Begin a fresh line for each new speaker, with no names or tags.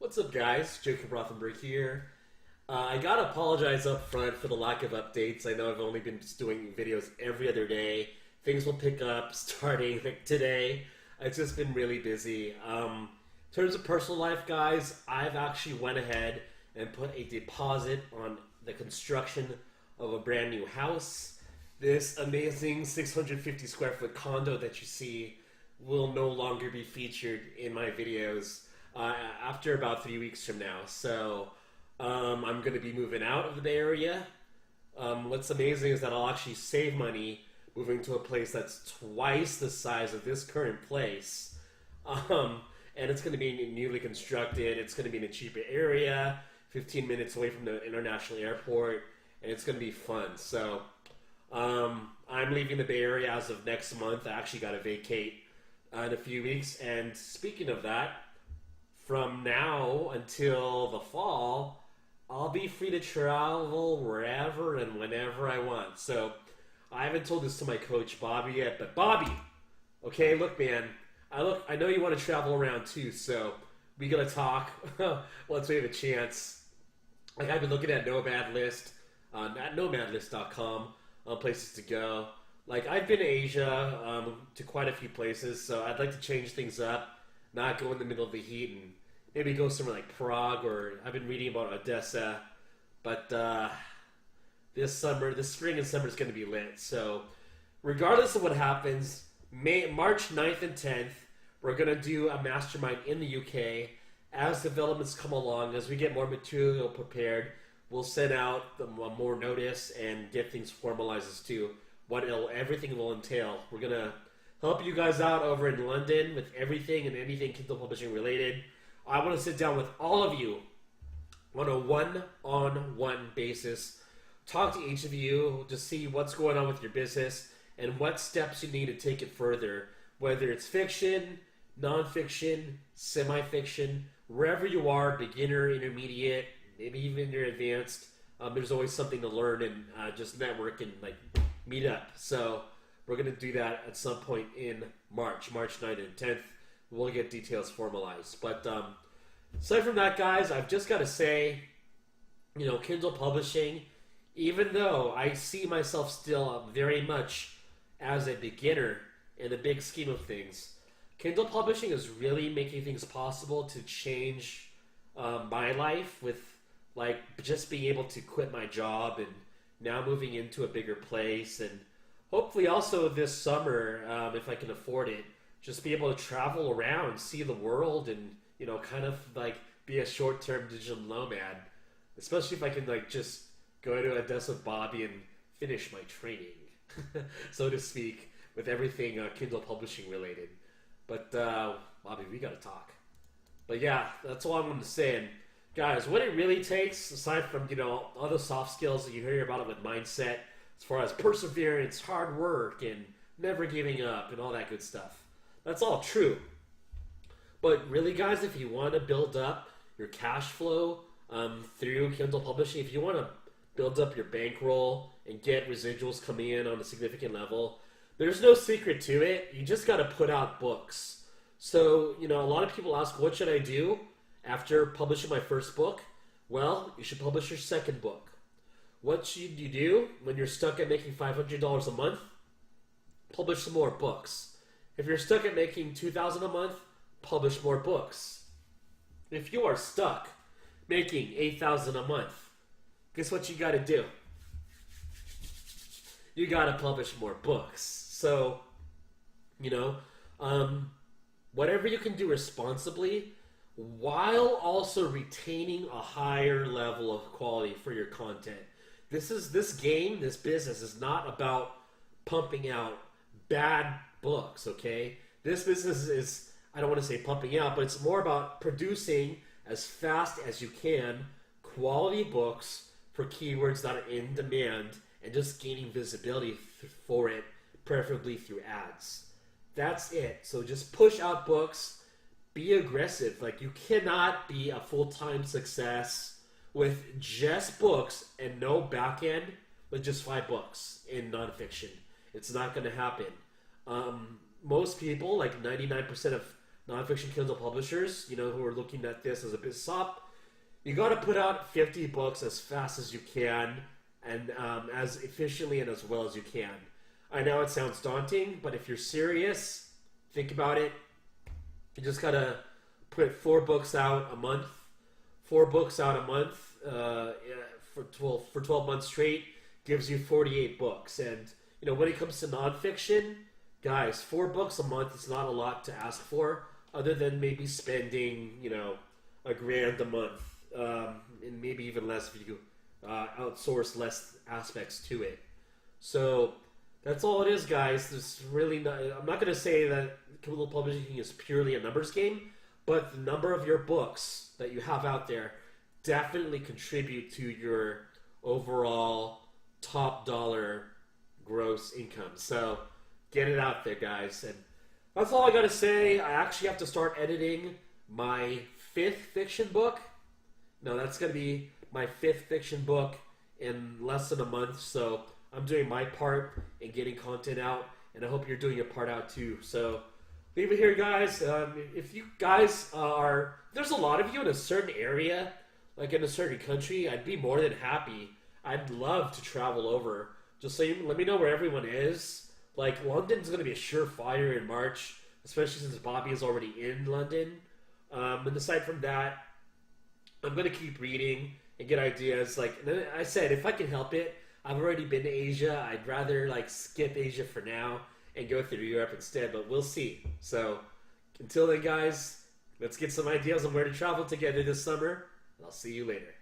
What's up, guys? Jacob Rothenberg here. I gotta apologize up front for the lack of updates. I know I've only been just doing videos every other day. Things will pick up starting like today. It's just been really busy. In terms of personal life, guys, I've actually went ahead and put a deposit on the construction of a brand new house. This amazing 650 square foot condo that you see will no longer be featured in my videos after about 3 weeks from now. So I'm going to be moving out of the Bay Area. What's amazing is that I'll actually save money moving to a place that's twice the size of this current place. And it's going to be newly constructed. It's going to be in a cheaper area, 15 minutes away from the international airport, and it's going to be fun. So I'm leaving the Bay Area as of next month. I actually got to vacate in a few weeks. And speaking of that, from now until the fall, I'll be free to travel wherever and whenever I want. So I haven't told this to my coach Bobby yet, but Bobby, okay, look, man, I know you want to travel around too, so we gotta talk once we have a chance. Like I've been looking at Nomad List, at nomadlist.com, places to go. Like I've been to Asia, to quite a few places, so I'd like to change things up, not go in the middle of the heat and maybe go somewhere like Prague, or I've been reading about Odessa, but this spring and summer is going to be lit. So regardless of what happens, March 9th and 10th, we're going to do a mastermind in the UK. As developments come along, as we get more material prepared, we'll send out more notice and get things formalized as to what everything will entail. We're going to help you guys out over in London with everything and anything Kindle Publishing related. I want to sit down with all of you on a one-on-one basis, talk to each of you to see what's going on with your business and what steps you need to take it further, whether it's fiction, nonfiction, semi-fiction, wherever you are, beginner, intermediate, maybe even you're advanced, there's always something to learn and just network and like meet up. So we're going to do that at some point in March 9th and 10th. We'll get details formalized. But aside from that, guys, I've just got to say, Kindle Publishing, even though I see myself still very much as a beginner in the big scheme of things, Kindle Publishing is really making things possible to change my life with like just being able to quit my job and now moving into a bigger place, and hopefully also this summer, if I can afford it, just be able to travel around, see the world, and kind of like be a short-term digital nomad. Especially if I can like just go to Odessa with Bobby and finish my training, so to speak, with everything Kindle Publishing related. But Bobby, we gotta talk. But yeah, that's all I'm going to say. And guys, what it really takes, aside from all the soft skills that you hear about it with mindset, as far as perseverance, hard work, and never giving up, and all that good stuff. That's all true. But really, guys, if you want to build up your cash flow through Kindle Publishing, if you want to build up your bankroll and get residuals coming in on a significant level, there's no secret to it. You just got to put out books. So, a lot of people ask, what should I do after publishing my first book? Well, you should publish your second book. What should you do when you're stuck at making $500 a month? Publish some more books. If you're stuck at making $2,000 a month, publish more books. If you are stuck making $8,000 a month, guess what you got to do? You got to publish more books. So, whatever you can do responsibly, while also retaining a higher level of quality for your content. This business is not about pumping out bad books, okay? This business is, I don't want to say pumping out, but it's more about producing as fast as you can quality books for keywords that are in demand and just gaining visibility for it, preferably through ads. That's it. So just push out books, be aggressive. Like, you cannot be a full-time success with just books and no back end with just 5 books in nonfiction. It's not going to happen. Most people, like 99% of nonfiction Kindle publishers, who are looking at this as a business op, you got to put out 50 books as fast as you can and as efficiently and as well as you can. I know it sounds daunting, but if you're serious, think about it. You just got to put 4 books out a month. 4 books out a month for 12 months straight gives you 48 books. And, when it comes to nonfiction, guys, 4 books a month is not a lot to ask for, other than maybe spending, $1,000 a month. And maybe even less if you outsource less aspects to it. So that's all it is, guys. There's really not, I'm not going to say that Kindle publishing is purely a numbers game, but the number of your books that you have out there definitely contribute to your overall top dollar gross income. So get it out there, guys. And that's all I got to say. I actually have to start editing my 5th fiction book. No, that's going to be my 5th fiction book in less than a month. So I'm doing my part in getting content out, and I hope you're doing your part out too. So leave it here, guys. If you guys there's a lot of you in a certain area, like in a certain country, I'd be more than happy. I'd love to travel over. Just let me know where everyone is. Like, London's going to be a surefire in March, especially since Bobby is already in London. And aside from that, I'm going to keep reading and get ideas. Like I said, if I can help it, I've already been to Asia. I'd rather skip Asia for now and go through Europe instead, but we'll see. So until then, guys, let's get some ideas on where to travel together this summer. I'll see you later.